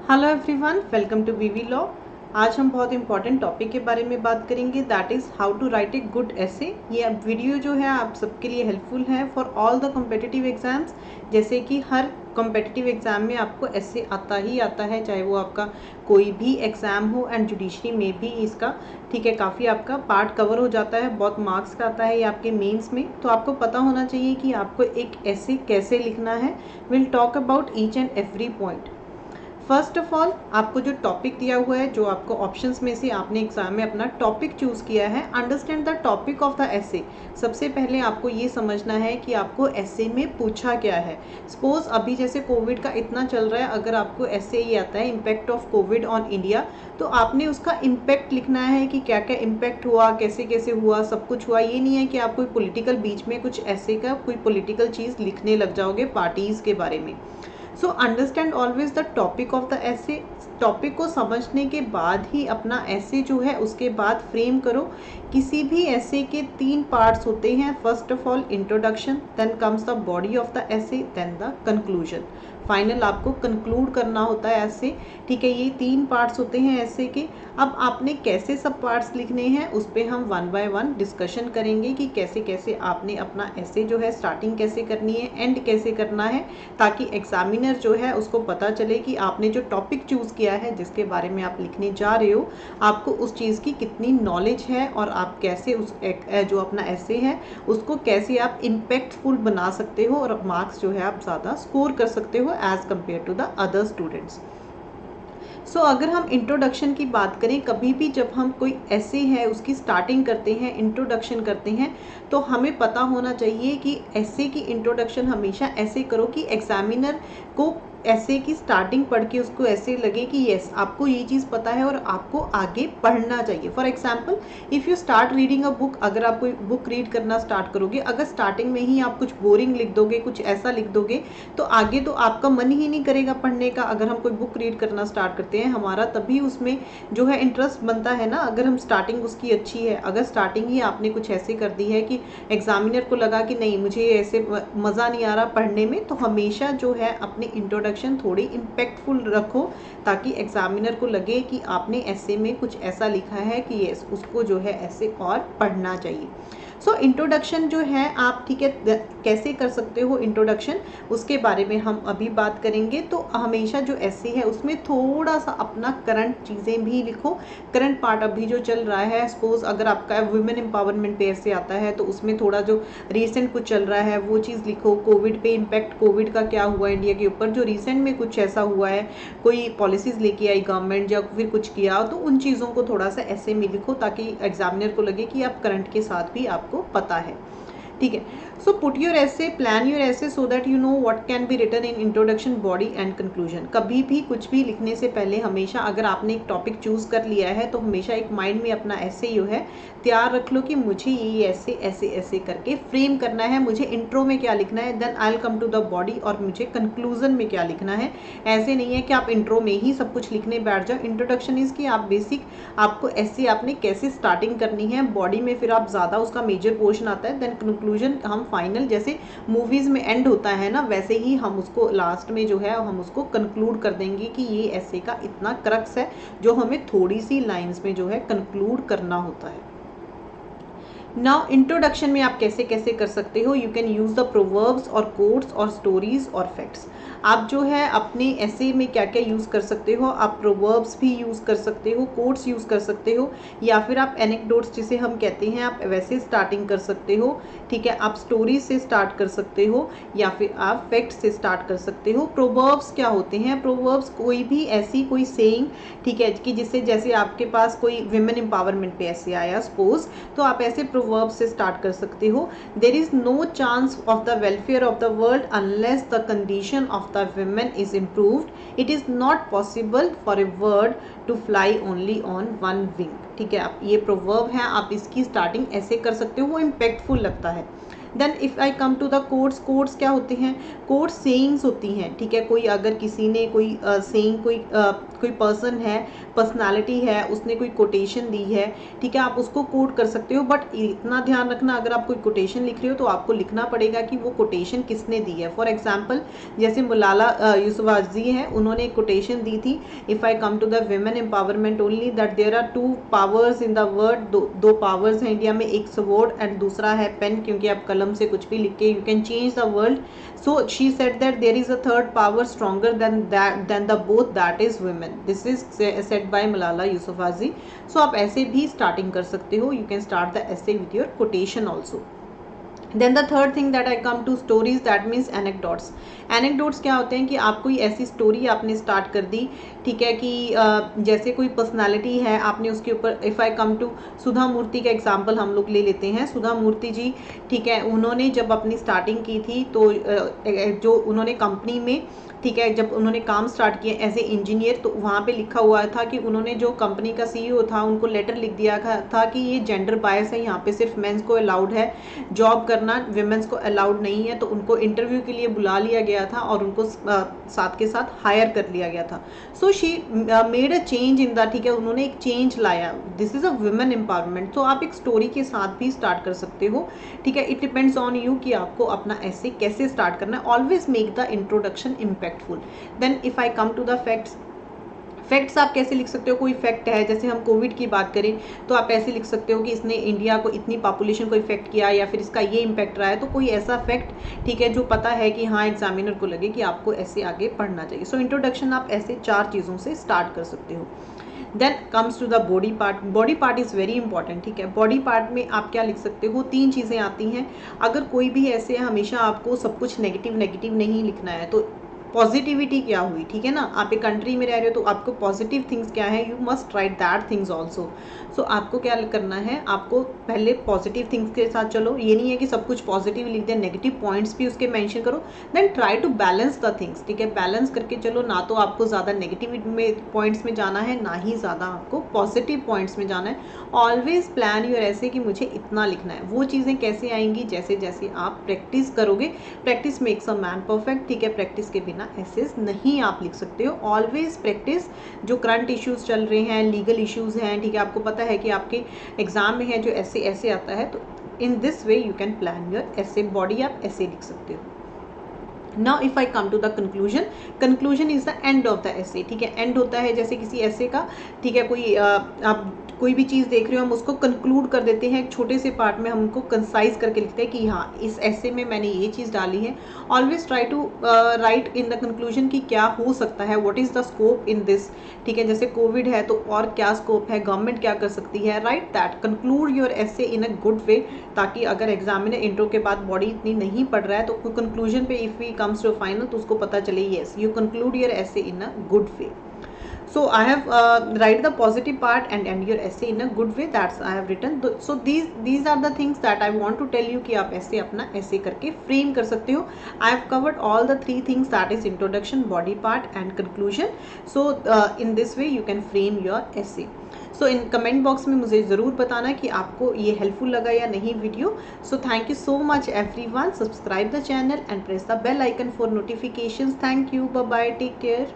Hello everyone, welcome to VV law. आज हम बहुत इंपॉर्टेंट टॉपिक के बारे में बात करेंगे, that is how to write a good essay. ये वीडियो जो है आप सबके लिए हेल्पफुल है for all the competitive exams. जैसे कि हर कॉम्पिटिटिव एग्जाम में आपको ऐसे आता ही आता है, चाहे वो आपका कोई भी एग्ज़ाम हो, एंड जुडिशरी में भी इसका ठीक है काफ़ी आपका पार्ट कवर हो जाता है, बहुत मार्क्स का आता है ये आपके मेंस में। तो आपको पता होना चाहिए कि आपको एक ऐसे कैसे लिखना है। Will talk about each and every point. First of all, आपको जो टॉपिक दिया हुआ है, जो आपको ऑप्शंस में से आपने एग्जाम में अपना टॉपिक चूज़ किया है, understand the topic of the ऐसे। सबसे पहले आपको ये समझना है कि आपको ऐसे में पूछा क्या है। सपोज अभी जैसे कोविड का इतना चल रहा है, अगर आपको ऐसे ही आता है impact of Covid on India, तो आपने उसका इम्पैक्ट लिखना है कि क्या क्या इम्पैक्ट हुआ, कैसे कैसे हुआ, सब कुछ हुआ। ये नहीं है कि आप कोई पॉलिटिकल बीच में कुछ ऐसे का कोई पॉलिटिकल चीज़ लिखने लग जाओगे पार्टीज़ के बारे में। So understand always the topic of the ऐसे। टॉपिक को समझने के बाद ही अपना ऐसे जो है उसके बाद फ्रेम करो। किसी भी ऐसे के 3 पार्ट्स होते हैं। First of all introduction, then comes the body of the essay, then the conclusion. Final आपको कंक्लूड करना होता है ऐसे। ठीक है, ये 3 पार्ट्स होते हैं ऐसे के। अब आपने कैसे सब पार्ट्स लिखने हैं उस पर हम 1 बाय 1 डिस्कशन करेंगे कि कैसे कैसे आपने अपना ऐसे जो है स्टार्टिंग कैसे करनी है, एंड कैसे करना है, ताकि एग्जामिनर जो है उसको पता चले कि आपने जो टॉपिक चूज़ किया है, जिसके बारे में आप लिखने जा रहे हो, आपको उस चीज़ की कितनी नॉलेज है और आप कैसे उस जो अपना ऐसे है उसको कैसे आप इम्पैक्टफुल बना सकते हो और मार्क्स जो है आप ज़्यादा स्कोर कर सकते हो as compare to the other students. So अगर हम इंट्रोडक्शन की बात करें, कभी भी जब हम कोई ऐसे है उसकी स्टार्टिंग करते हैं, इंट्रोडक्शन करते हैं, तो हमें पता होना चाहिए कि ऐसे की इंट्रोडक्शन हमेशा ऐसे करो कि एग्जामिनर को ऐसे की स्टार्टिंग पढ़ के उसको ऐसे लगे कि यस आपको ये चीज़ पता है और आपको आगे पढ़ना चाहिए। For example, if you start reading a book, अगर आप कोई बुक रीड करना स्टार्ट करोगे, अगर स्टार्टिंग में ही आप कुछ बोरिंग लिख दोगे, कुछ ऐसा लिख दोगे, तो आगे तो आपका मन ही नहीं करेगा पढ़ने का। अगर हम कोई बुक रीड करना स्टार्ट करते हैं, हमारा तभी उसमें जो है इंटरेस्ट बनता है ना, अगर हम स्टार्टिंग उसकी अच्छी है। अगर स्टार्टिंग ही आपने कुछ ऐसे कर दी है कि एग्जामिनर को लगा कि नहीं मुझे ऐसे मज़ा नहीं आ रहा पढ़ने में, तो हमेशा जो है अपनी इंट्रोडक्शन थोड़ी इम्पैक्टफुल रखो, ताकि एग्जामिनर को लगे कि आपने ऐसे में कुछ ऐसा लिखा है कि ये उसको जो है ऐसे और पढ़ना चाहिए। सो इंट्रोडक्शन जो है आप ठीक है कैसे कर सकते हो इंट्रोडक्शन, उसके बारे में हम अभी बात करेंगे। तो हमेशा जो ऐसे है उसमें थोड़ा सा अपना करंट चीज़ें भी लिखो। करंट पार्ट अभी जो चल रहा है, सपोज अगर आपका वुमेन एम्पावरमेंट पेयर से आता है, तो उसमें थोड़ा जो रिसेंट कुछ चल रहा है वो चीज़ लिखो। कोविड पे इम्पैक्ट कोविड का क्या हुआ इंडिया के ऊपर, जो रिसेंट में कुछ ऐसा हुआ है, कोई पॉलिसीज़ लेके आई गवर्नमेंट या फिर कुछ किया, तो उन चीज़ों को थोड़ा सा ऐसे में लिखो, ताकि एग्जामिनर को लगे कि आप करंट के साथ भी आपको पता है। ठीक है, so put your essay, plan your essay so that you know what can be written in introduction, body and conclusion. कभी भी कुछ भी लिखने से पहले हमेशा, अगर आपने एक टॉपिक चूज कर लिया है, तो हमेशा एक माइंड में अपना ऐसे ही है तैयार रख लो कि मुझे ये ऐसे ऐसे ऐसे करके फ्रेम करना है, मुझे इंट्रो में क्या लिखना है, then I will come to the body, और मुझे कंक्लूजन में क्या लिखना है। ऐसे नहीं है कि आप इंट्रो में ही सब कुछ लिखने बैठ जाओ। इंट्रोडक्शन इज कि आप बेसिक आपको ऐसे आपने कैसे स्टार्टिंग करनी है, बॉडी में फिर आप ज़्यादा उसका मेजर पोर्शन आता है, देन कंक्लूजन हम फाइनल, जैसे मूवीज़ में एंड होता है ना, वैसे ही हम उसको लास्ट में जो है हम उसको कंक्लूड कर देंगे कि ये ऐसे का इतना क्रक्स है, जो हमें थोड़ी सी लाइंस में जो है कंक्लूड करना होता है। नाउ इंट्रोडक्शन में आप कैसे कैसे कर सकते हो, you can use the proverbs और कोट्स और स्टोरीज और फैक्ट्स। आप जो है अपने ऐसे में क्या क्या यूज़ कर सकते हो, आप प्रोवर्ब्स भी यूज़ कर सकते हो, कोट्स यूज़ कर सकते हो, या फिर आप एनेक्डोट्स जिसे हम कहते हैं, आप वैसे स्टार्टिंग कर सकते हो। ठीक है, आप स्टोरीज से स्टार्ट कर सकते हो, या फिर आप फैक्ट्स से स्टार्ट कर सकते हो। प्रोवर्ब्स क्या होते हैं, प्रोवर्ब्स कोई भी ऐसी कोई सेइंग, ठीक है, कि जिससे जैसे आपके पास कोई विमेन एम्पावरमेंट पे ऐसे आया सपोज, तो आप ऐसे प्रोवर्ब से स्टार्ट कर सकते हो। There is no chance of the welfare of the world unless the condition of the women is improved. It is not possible for a bird to fly only on one wing. ठीक है, आप ये proverb है, आप इसकी starting ऐसे कर सकते हो, वो इम्पैक्टफुल लगता है। Then if I come to the quotes, quotes क्या होते हैं? कोट्स सेइंग्स होती हैं, ठीक है। कोई अगर किसी ने कोई सेइंग, कोई पर्सन है, पर्सनालिटी है, उसने कोई कोटेशन दी है, ठीक है, आप उसको कोट कर सकते हो। बट इतना ध्यान रखना, अगर आप कोई कोटेशन लिख रहे हो तो आपको लिखना पड़ेगा कि वो कोटेशन किसने दी है। फॉर एग्जाम्पल जैसे मलाला यूसुफजई है, उन्होंने एक कोटेशन दी थी, if I come to the women empowerment only that there are 2 powers in the world, दो पावर्स हैं इंडिया में, एक स्वॉर्ड एंड दूसरा है पेन, क्योंकि आप कलम से कुछ भी लिख के you can change the world. So she said that there is a third power stronger than the both, that is women. This is said by Malala Yousafzai. So आप ऐसे भी स्टार्टिंग कर सकते हो, you can start the essay with your quotation also. Then the third thing that I come to stories, that means anecdotes. Anecdotes क्या होते हैं कि आप कोई ऐसी स्टोरी आपने स्टार्ट कर दी, ठीक है, कि जैसे कोई पर्सनालिटी है, आपने उसके ऊपर, इफ़ आई कम टू सुधा मूर्ति का एग्जांपल हम लोग ले लेते हैं। सुधा मूर्ति जी, ठीक है, उन्होंने जब अपनी स्टार्टिंग की थी तो जो उन्होंने कंपनी में, ठीक है, जब उन्होंने काम स्टार्ट किया एज ए इंजीनियर, तो वहाँ पे लिखा हुआ था कि उन्होंने, जो कंपनी का सीईओ था, उनको लेटर लिख दिया था कि ये जेंडर बायस है, यहाँ पे सिर्फ मेंस को अलाउड है जॉब करना, विमेंस को अलाउड नहीं है। तो उनको इंटरव्यू के लिए बुला लिया गया था और उनको साथ के साथ हायर कर लिया गया था। So she made a change in the, ठीक है, उन्होंने एक चेंज लाया। This is a women empowerment. तो आप एक स्टोरी के साथ भी स्टार्ट कर सकते हो, ठीक है। इट डिपेंड्स ऑन यू कि आपको अपना ऐसे कैसे स्टार्ट करना है। Always make the introduction impactful. Then if I come to the facts, facts आप कैसे लिख सकते हो? कोई फैक्ट है, जैसे हम कोविड की बात करें तो आप ऐसे लिख सकते हो कि इसने इंडिया को, इतनी पॉपुलेशन को इफेक्ट किया, या फिर इसका ये इम्पैक्ट रहा है। तो कोई ऐसा फैक्ट, ठीक है, जो पता है कि हाँ एग्जामिनर को लगे कि आपको ऐसे आगे पढ़ना चाहिए। सो इंट्रोडक्शन आप ऐसे 4 चीज़ों से स्टार्ट कर सकते हो। Then comes to the body part. Body part is very important, ठीक है। बॉडी पार्ट में आप क्या लिख सकते हो? 3 चीज़ें आती हैं। अगर कोई भी ऐसे, हमेशा आपको सब कुछ नेगेटिव नेगेटिव नहीं लिखना है। तो पॉजिटिविटी क्या हुई, ठीक है ना, आप एक कंट्री में रह रहे हो तो आपको पॉजिटिव थिंग्स क्या है, you must write that things also. So आपको क्या करना है, आपको पहले पॉजिटिव थिंग्स के साथ चलो। ये नहीं है कि सब कुछ पॉजिटिव लिख दें, नेगेटिव पॉइंट्स भी उसके मेंशन करो। Then try to balance the things, ठीक है, बैलेंस करके चलो। ना तो आपको ज़्यादा नेगेटिव में पॉइंट्स में जाना है, ना ही ज़्यादा आपको पॉजिटिव पॉइंट्स में जाना है। ऑलवेज प्लान योर ऐसे कि मुझे इतना लिखना है। वो चीज़ें कैसे आएंगी? जैसे जैसे आप प्रैक्टिस करोगे। Practice makes a man perfect, ठीक है। प्रैक्टिस के बिना ऐसे नहीं आप लिख सकते हो। Always practice. जो करंट इश्यूज चल रहे हैं, लीगल इश्यूज हैं, ठीक है, आपको पता है कि आपके एग्जाम में है जो ऐसे ऐसे आता है, तो in this way you can plan your essay body, आप ऐसे लिख सकते हो। Now if I come to the conclusion, conclusion is the end of the essay, ठीक है। एंड होता है जैसे किसी ऐसे का, ठीक है, कोई आप कोई भी चीज़ देख रहे हो, हम उसको कंक्लूड कर देते हैं एक छोटे से पार्ट में, हम उनको कंसाइज करके लिखते हैं कि हाँ इस ऐसे में मैंने ये चीज़ डाली है। Always try to write in the conclusion कि क्या हो सकता है, what is the scope in this, ठीक है। जैसे कोविड है तो और क्या स्कोप है, गवर्नमेंट क्या कर सकती है, right that, conclude your essay in a good वे, ताकि अगर एग्जामिनर इंट्रो के बाद बॉडी इतनी नहीं पढ़ रहा है तो कंक्लूजन पे if we comes to final तो उसको पता चले yes you conclude your essay in a good way. So I have write the positive part and end your essay in a good way. That's I have written. So these are the things that I want to tell you कि आप ऐसे अपना essay करके frame कर सकते हो. I have covered all the 3 things, that is introduction, body part and conclusion. So in this way you can frame your essay. So in comment box में मुझे ज़रूर बताना कि आपको ये हेल्पफुल लगा या नहीं video. So thank you so much everyone. Subscribe the channel and press the bell icon for notifications. Thank you. Bye bye. Take care.